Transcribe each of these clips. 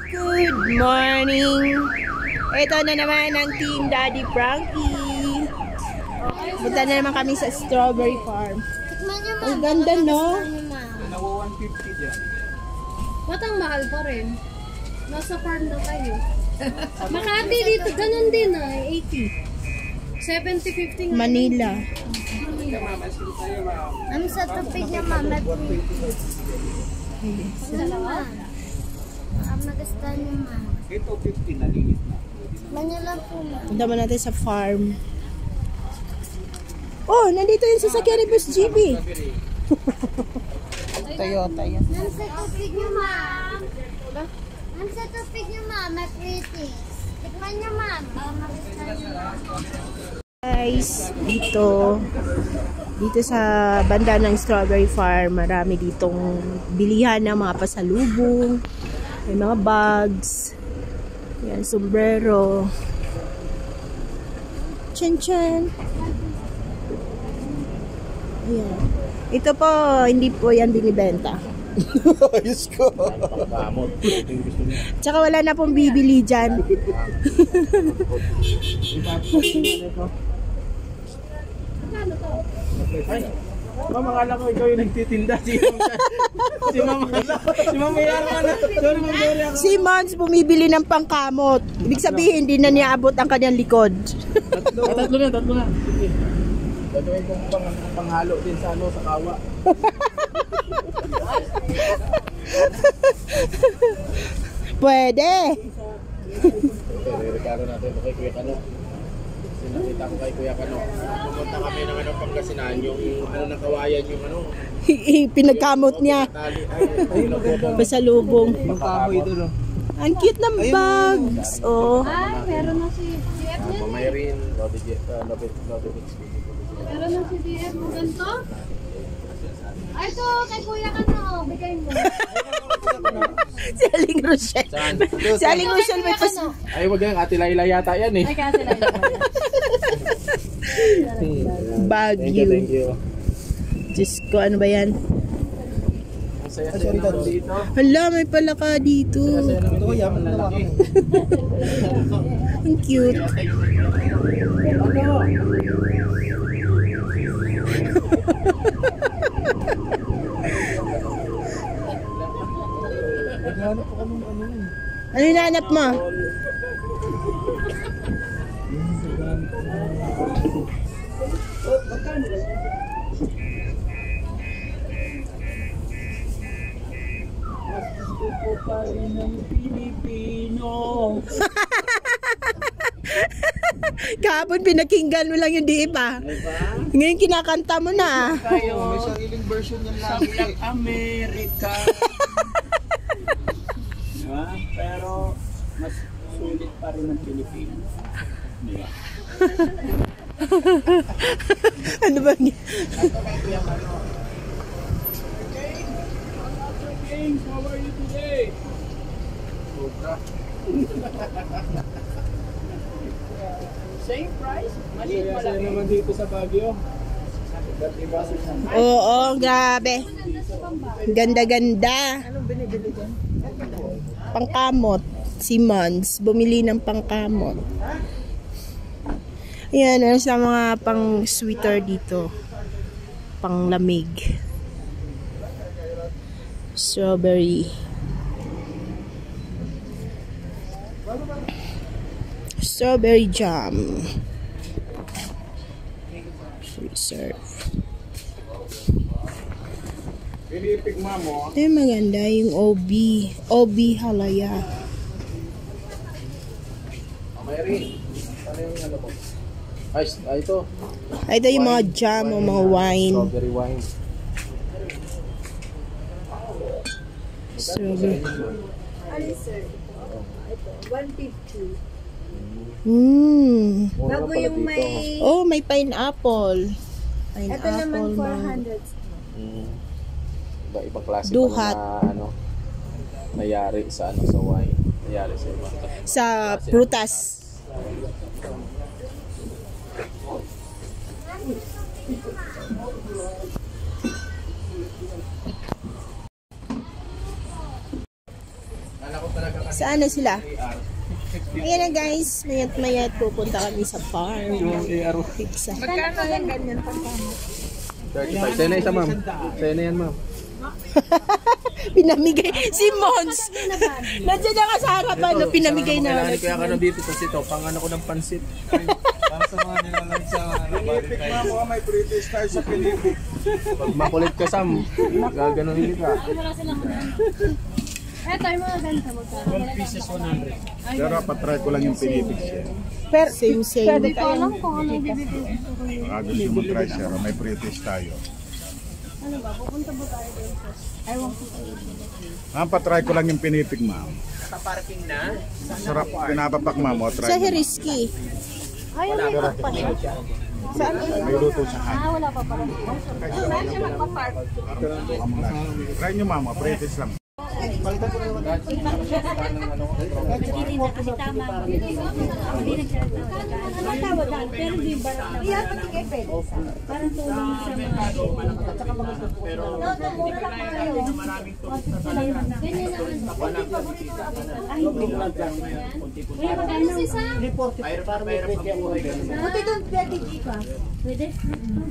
Good morning! Ito na naman ang Team Daddy Frankie. Punta na naman kami sa strawberry farm. Ang ganda, no? Nawa 150 dyan. Ba't ang mahal pa rin? Nasa farm na tayo. Makati dito, ganun din ah, 80. 70, 50 Manila. Ang sa tupig niya, mama. Dalawa. Ang magastan niya, mama. Ito 50 na linis na. Manila po, mama. Punta naman natin sa farm. Oh, nandito yung sasakyan ni Boss GB. Toyota yan. Ang sa tupig niya, ma'am. Ang sa tupig niya, mama. Pretty. Tikman niya, ma'am. Ang magastan niya. Guys, dito sa banda ng strawberry farm, marami ditong bilihan ng mga pasalubong, may mga bags, yan, sombrero, chan-chan. Ayan. Ito po, hindi po yan binibenta. Ayos ko. Tsaka wala na pong bibili dyan. Mama, akala ko ikaw yung nagtitinda. Si Mama Yara na. Sorry, Ma'am Doria. Si Mons bumibili ng pangkamot. Ibig sabihin, hindi na niya abot ang kanyang likod. Tatlo na. Sige. Gagawin kong panghalo din sa kawa. Pwede. Regalo natin kay Kuya Kano. Sinakita ko kay Kuya Kano. Pumunta kami ng Pangasinan, yung ng kawayan, yung Pinagkamot niya. Pasalubong. Yung kahoy doon. Ang cute ng bags. Oh. Ay, meron na si DF niya. Mayrin, Meron na si DF mo ganito. Ay, ito, kay Kuya ka na, oh. Bigay mo. Si Aling Rochelle. Si Aling Rochelle may pas... Ay, wag yan. Ate Laila yata yan eh. Ay, kasi lang. Baguio. Thank you. Diyos ko, ano ba yan? Ang saya-saya naman dito. Hala, may palaka dito. Saya naman dito. Yaman na laki. Ang cute. Ano hinahanap mo? Kahapon pinakinggan mo lang yung diip ah. Ngayon kinakanta mo na. May sariling version yan lang. Sa Black America. Diba? Pero mas sulit pa rin ang Pilipinas. Diba? Ano ba niya? How are you today? Sobra. Same price? Maliit pala naman dito sa Baguio. Oo, grabe. Ganda-ganda. Anong binibili dyan? Pangkamot. Si Mons, bumili ng pangkamot. Ayan, ano sa mga pang sweater dito. Pang lamig. Strawberry. Strawberry jam. Reserve. Pinipig mo. Ito yung maganda, yung OB. OB halaya. Mayroon. Ano yung ano po? Ay, ito. Ito yung mga jam o mga wine. Strawberry wine. Strawberry. Ano sir? Ito, 150. Bago yung may... Oh, may pineapple. Ito naman 400. Iba-ibang klase Duhat. pala na ano, nayari sa sa wine. Nayari sa iba. Sa prutas. Kala ko talaga kasi Saan na sila? Ayan na guys, mayat pupunta kami sa farm. yung AR. Pizza. Magkano yung ganyan pagkano? 35. Sa'yo na isa, ma'am. Sa'yo na yan, ma'am. Pinamigay si Mons. Nandiyan na ka sa harapan, no? Pinamigay na. Kailangan ko ka ng dito kasi ito, pang ano ko ng pansit. Para sa mga nilalang sa Pinipig na mo, may British tayo sa Pinipig. Pag makulit ka, Sam, gaganunin ka. Wala silang eto, yung mga ganito magkano. 12 pieces 100. Pero patry ko lang yung Pinipig siya. Pero same. Hindi ko alam kung ano yung bibigay. Baka gusto mo try siya, may British tayo. Ano ba? Pupunta ba tayo doon sa... Ewan ko kayo. Patry ko lang yung Pinipig, ma'am. Nakaparking na? Sarap, pinapapak, ma'am. O, try Sa mo. Heriski. Ayaw, may park pa siya. Saan? May luto sa kanya. Wala pa pala. Saan siya magpa-park? Try nyo, ma'am. British lang.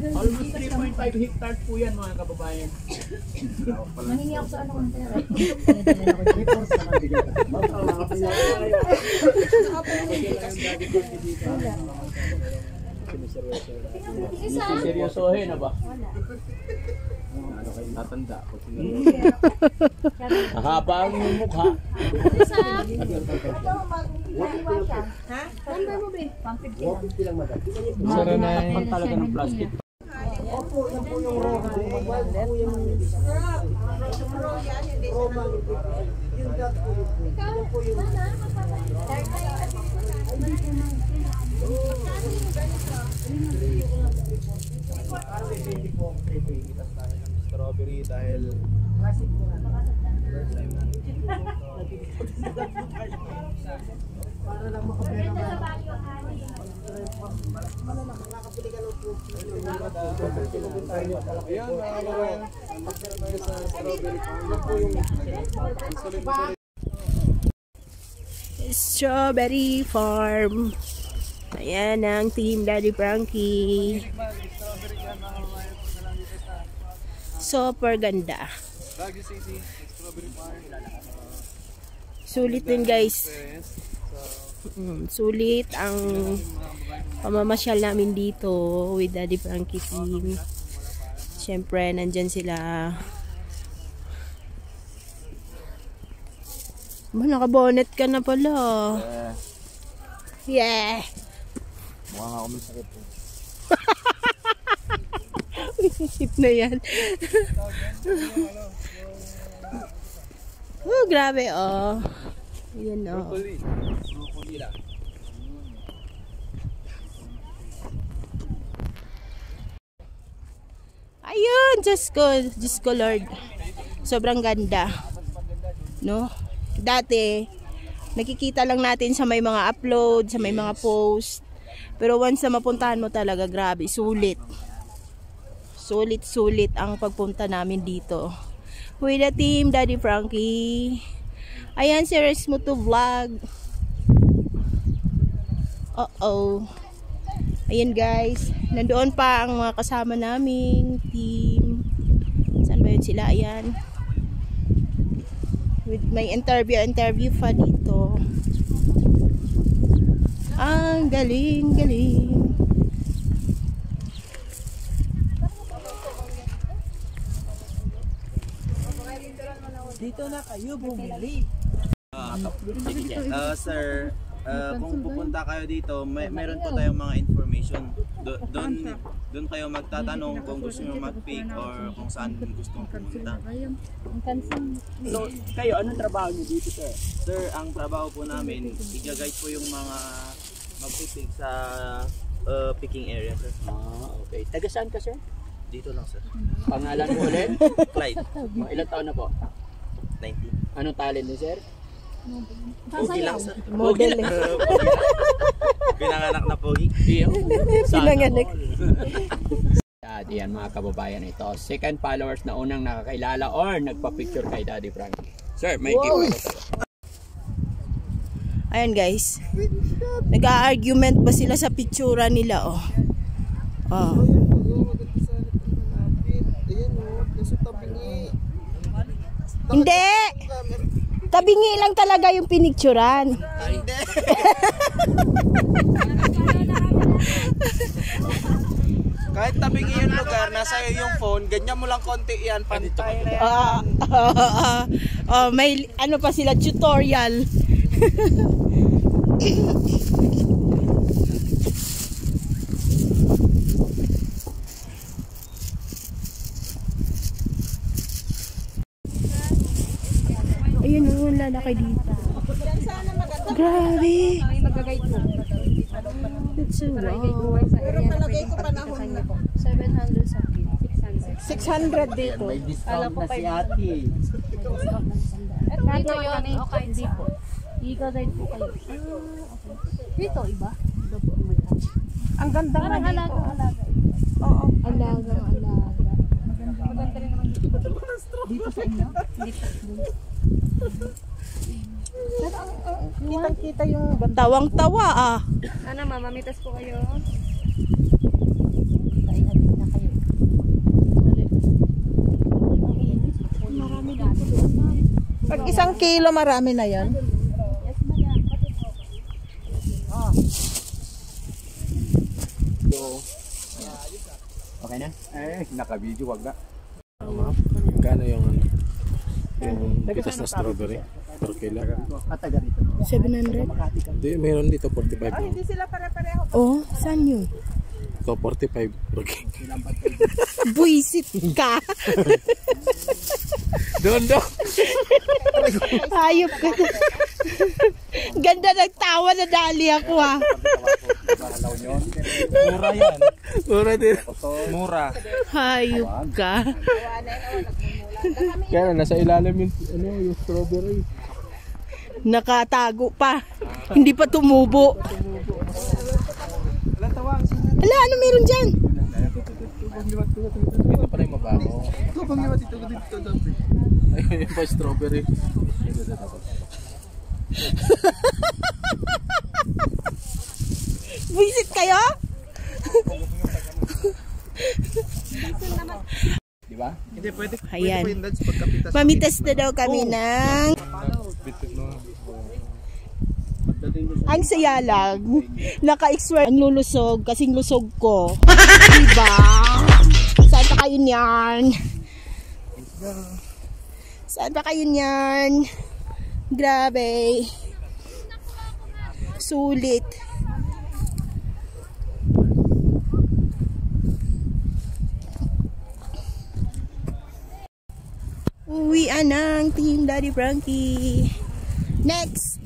Almost 3.5 hectares po yan, mga kababayan. Mahingi ako sa ano kung pera. Seryosohin na ba? Ano kayo natanda? Haba ang mukha. Number mo, be? Sara na yung talaga ng plastic. Strawberry dahil Strawberry Farm. Ayan ang Team Daddy Frankie. Super ganda. Sulit din guys. Sulit ang pamamasyal namin dito with Daddy Frankie team. Siyempre nandyan sila. Nakabonet ka na pala. Yeah. mukha nga ako may sakit. Isip na yan. Oh, grabe oh. Ayan oh. Broccoli lang. Ayun, Diyos ko Lord. Sobrang ganda. No? Dati, nakikita lang natin sa may mga upload, sa may mga post. Pero once na mapuntahan mo talaga, grabe, sulit. Sulit ang pagpunta namin dito. With the team, Daddy Frankie. Ayan, si Resmuto Vlog. Uh-oh. Ayan guys, nandoon pa ang mga kasama naming team. Saan ba yun sila? Ayan. With my interview pa dito. Ang galing. Dito na kayo bumili. Sir, kung pupunta kayo dito, meron po tayong mga information. Doon kayo magtatanong kung gusto nyo mag-pick or kung saan gusto nyo pumunta. So, kayo, anong trabaho nyo dito, sir? Sir, ang trabaho po namin, i-guide po yung mga mag-pick sa picking area, sir. Ah, okay. Taga saan ka, sir? Dito lang, sir. Pangalan mo ulit? Clyde, Ilang taon na po? 19. Anong talent niyo, sir? Pogi lang, sir. Model eh. Pinanganak na pogi. Iyo. Pinanganak. Yan mga kababayan, ito. Second followers na unang nakakilala or nagpa-picture kay Daddy Frankie. Sir, may giveaway ko tayo. Ayan guys. Nag-a-argument ba sila sa pictura nila, oh. Oh. Hindi! Tabingi lang talaga yung pinicturan. Hindi. Kahit tabingi yung lugar, nasa iyo yung phone, ganyan mo lang konti yan, pantay na yan. May ano pa sila, tutorial. Ayun, ang lalaki dito. Grabe. May mag-guide po. That's so wow. Pero palagay ko panahon na. 700 something. 600. 600 dito. May discount na si ate. Dito yun, okay, hindi po. I-guide po kayo. Okay. Dito, iba? Dito po, may Ang ganda nga parang dito. alaga. Oo. Alaga. Maganda rin naman dito. Dito sa inyo. Dito. Kitang-kita yung ganda. Tawang-tawa ah. Ano, mamamitas po kayo? Pag 1 kilo, marami na yan. Okay na? Eh, naka-video, wag na. Kano yung pitas na strawberry per kilo? Kataga rito. 700? Hindi, mayroon dito 45. Ay, hindi sila pare-pareho. Oh, saan yun? Ito 45 per kilo. Buisit ka. Doon. Hayop ka. Ganda ng tawa na dali ako ah. Mura yan. Mura din. Mura. Hayop ka. Kaya nasa ilalim yung strawberry. Nakatago pa. Hindi pa tumubo. Ala, ano meron dyan? Ito pa rin mabaho. Ayun yung pa strawberry. Visit kayo? Diba? Hindi, pwede. Ayan. Pwede po yung dads pagkapitas. Mamitas na daw kami ng... Ang saya lang. Naka-explore ang lulusog kasing lusog ko. Diba? Saan pa kayo niyan? Saan pa kayo niyan? Grabe. Sulit. Uwian ng Team Daddy Frankie. Next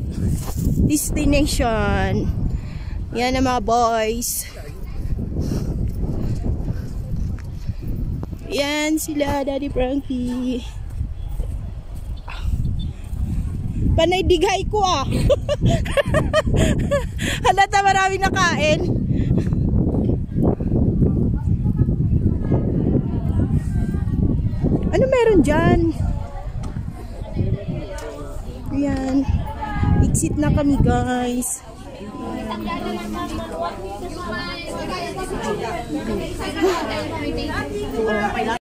destination. Yan ang mga boys. Yan sila Daddy Frankie. Panay digay ko ah. Halata maraming nakain. Ano meron dyan? Ayan. Exit na kami guys.